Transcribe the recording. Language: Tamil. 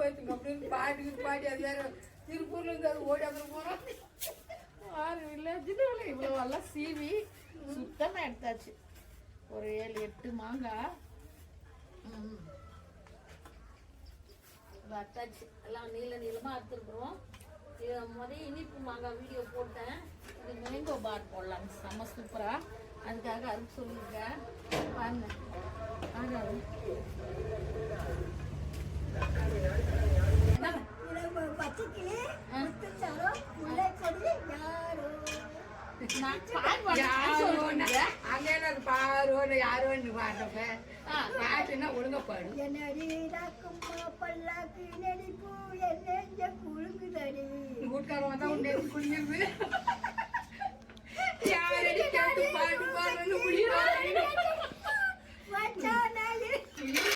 வச்சுங்க அப்படின்னு பாடி அது வேற திருப்பூர்ல இருந்து அது ஓடி அப்புறம் போறோம். 6 வில்லேஜில் இவ்வளோ எல்லாம் சீவி சுத்தமாக எடுத்தாச்சு. ஒரு 7-8 மாங்காய் அத்தாச்சு. எல்லாம் நீளமாக அறுத்துருக்குறோம். முதல் இனிப்பு மாங்காய் வீடியோ போட்டேன். இது மேங்கோ பார் போடலாம், செம்ம சூப்பராக. அதுக்காக அறுப்பு சொல்லியிருக்கேன். பாருங்க ஒழுங்க பாடு. வீட்டுக்காரன் தான் குளிங்கிறது யாரடி கேட்டு பாட்டு பாடுறேன்னு